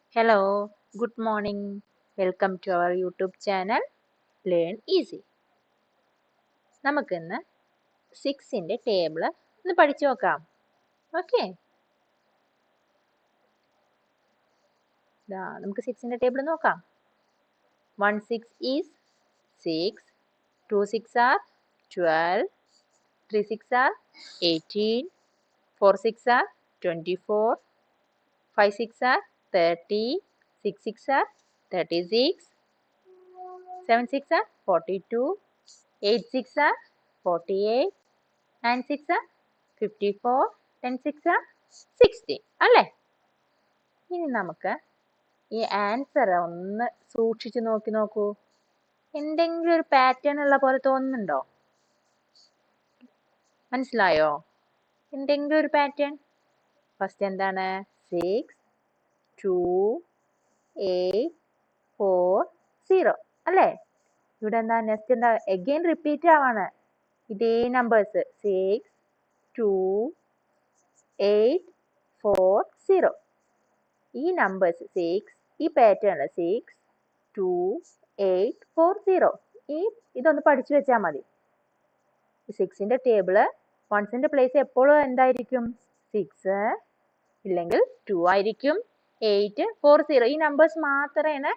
Hello, good morning. Welcome to our YouTube channel Learn Easy. നമുക്കിന്ന് 6ന്റെ table ഒന്ന് പഠിച്ചു നോക്കാം. ഓക്കെ, നമുക്ക് 6ന്റെ ടേബിൾ നോക്കാം. 1 6 is 6, 2 6 are 12, 3 6 are 18, 4 6 are 24, 5 6 are 30, 6 6 are 36, 7 6 are 42, 8 6 are 48, 9 6 are 54, 10 6 are 60 അല്ലേ? ഇനി നമുക്ക് ഈ ആൻസർ ഒന്ന് സൂക്ഷിച്ചു നോക്കൂ. എന്തെങ്കിലും ഒരു പാറ്റേൺ ഉള്ള പോലെ തോന്നുന്നുണ്ടോ? മനസ്സിലായോ? എന്തെങ്കിലും ഒരു പാറ്റേൺ? ഫസ്റ്റ് എന്താണ്? 6 2 8 4 0 അല്ലേ? ഇവിടെ എന്താ നെക്സ്റ്റ് എന്താ? അഗൈൻ റിപ്പീറ്റ് ആവാണ് ഇതേ നമ്പേഴ്സ് 6 2 8 4 0. ഈ നമ്പേഴ്സ് 6 ഈ പാറ്റേൺ 6 2 8 4 0 ഇതൊന്ന് പഠിച്ചു വെച്ചാൽ മതി. 6ന്റെ ടേബിള് വൺസിന്റെ പ്ലേസ് എപ്പോഴും എന്തായിരിക്കും? 6 ഇല്ലെങ്കിൽ 2 ആയിരിക്കും. 8 4 0 ഈ നമ്പേഴ്സ് മാത്രമേ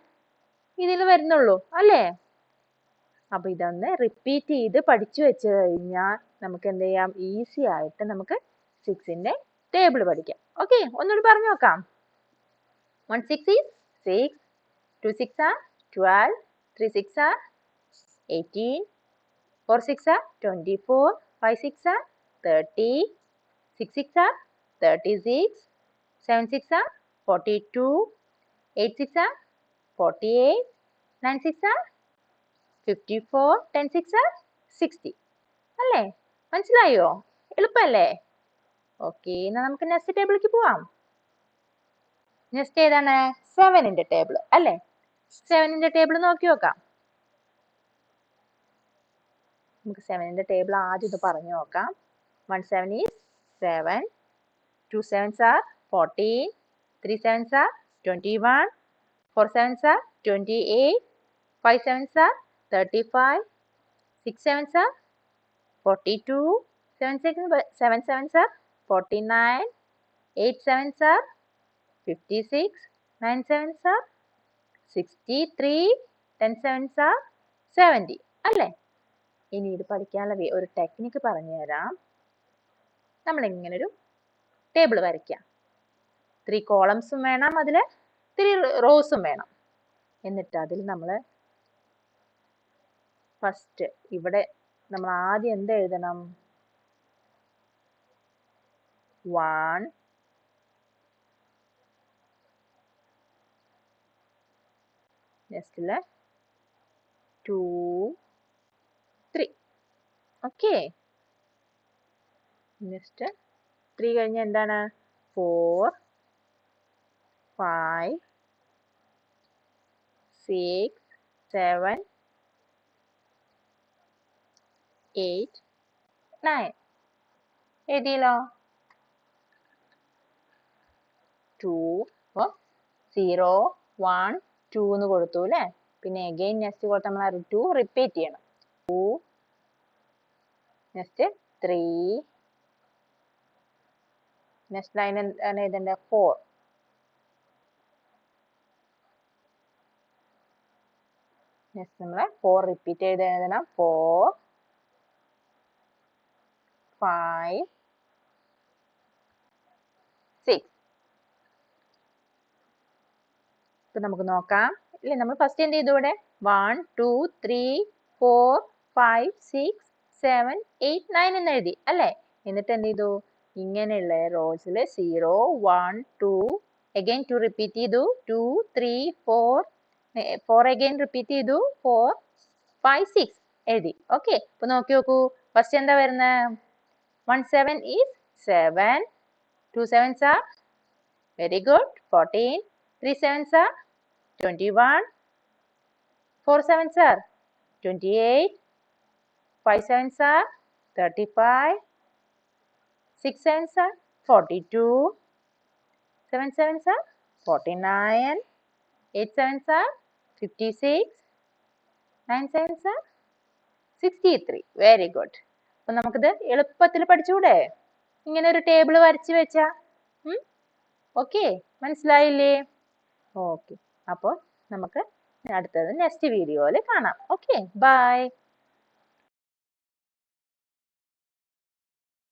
ഇതിൽ വരുന്നുള്ളൂ അല്ലേ? അപ്പൊ ഇതൊന്ന് റിപ്പീറ്റ് ചെയ്ത് പഠിച്ചു വെച്ച് കഴിഞ്ഞാൽ നമുക്ക് എന്ത് ചെയ്യാം? ഈസി ആയിട്ട് നമുക്ക് 6ന്റെ ടേബിൾ പഠിക്കാം. ഓക്കെ, ഒന്നുകൂടി പറഞ്ഞു നോക്കാം. 1 6 is 6, 2 6 are 12, 3 6 are 18, 4 6 are 24, 5 6 are 30, 6 6 are 36, 7 6 are 42, 8 6 are 48, 9 6 are 54, 10 6 are 60 അല്ലേ? മനസ്സിലായോ? എളുപ്പല്ലേ? ഓക്കെ, എന്നാ നമുക്ക് നെക്സ്റ്റ് ടേബിളിലേക്ക് പോവാം. നെക്സ്റ്റ് ഏതാണ്? 7ന്റെ ടേബിൾ അല്ലേ? 7ന്റെ ടേബിൾ നോക്കി നോക്കാം. നമുക്ക് 7ന്റെ ടേബിൾ ആദ്യം ഇത് പറഞ്ഞു നോക്കാം. 1 7 is 7, 2 7s are 14, 3 7s are 21, 4 7s are 28, 5 7s are 35, 6 7s are 42, 7 7s are 49, 8 7s are 56, 9 7s are 63, 10 7s are 70 അല്ലേ? ഇനി ഇത് പഠിക്കാനുള്ള ഒരു ടെക്നിക്ക് പറഞ്ഞു തരാം. നമ്മൾ ഇങ്ങനെ ഒരു ടേബിൾ വരയ്ക്കാം. 3 കോളംസും വേണം, അതിൽ 3 റോസും വേണം. എന്നിട്ട് അതിൽ നമ്മൾ ഫസ്റ്റ് ഇവിടെ നമ്മൾ ആദ്യം എന്ത് എഴുതണം? 1 നെക്സ്റ്റില് 2 3. ഓക്കെ, നെക്സ്റ്റ് 3 കഴിഞ്ഞ എന്താണ്? 4 5 6 7 8 9 എഴുതിയല്ലോ. 2 0 1 2 എന്ന് കൊടുത്തു അല്ലേ? പിന്നെ അഗൈൻ നെക്സ്റ്റ് കൊടുത്ത് നമ്മൾ 2 റിപ്പീറ്റ് ചെയ്യണം. 2 നെക്സ്റ്റ് 3 നെക്സ്റ്റ് ലൈൻ എന്താണ് എഴുതേണ്ടത്? 4 നെക്സ്റ്റ് നമ്മൾ 4 റിപ്പീറ്റ് ചെയ്ത് എഴുതണം. 4 5 6. ഇപ്പൊ നമുക്ക് നോക്കാം ഇല്ലേ? നമ്മൾ ഫസ്റ്റ് എന്ത് ചെയ്തു? ഇവിടെ 1 2 3 4 5 6 7 8 9 എന്ന് എഴുതി അല്ലേ? എന്നിട്ട് എന്ത് ചെയ്തു? ഇങ്ങനെയുള്ള റോസിൽ 0 1 2 അഗൈൻ 2 റിപ്പീറ്റ് ചെയ്തു. 2 3 4 അഗൈൻ റിപ്പീറ്റ് ചെയ്തു. 4 5 6 എഴുതി. ഓക്കെ, ഇപ്പൊ നോക്കി നോക്കൂ. ഫസ്റ്റ് എന്താ വരുന്നത്? 1 7 is 7, 2 7s are very good 14, 3 7s are 21, 4 7s are 28, 5 7s are 35, 6 7s are 42, 7 7s are 49, 8 sevens are 56, 9 sevens are 63. Very good. അപ്പൊ നമുക്കിത് എളുപ്പത്തിൽ പഠിച്ചൂടെ? ഇങ്ങനെ ഒരു ടേബിൾ വരച്ച് വെച്ചാ. ഓക്കെ, മനസ്സിലായില്ലേ? ഓക്കെ, അപ്പോൾ നമുക്ക് അടുത്തത് നെക്സ്റ്റ് വീഡിയോയിൽ കാണാം. Okay, by.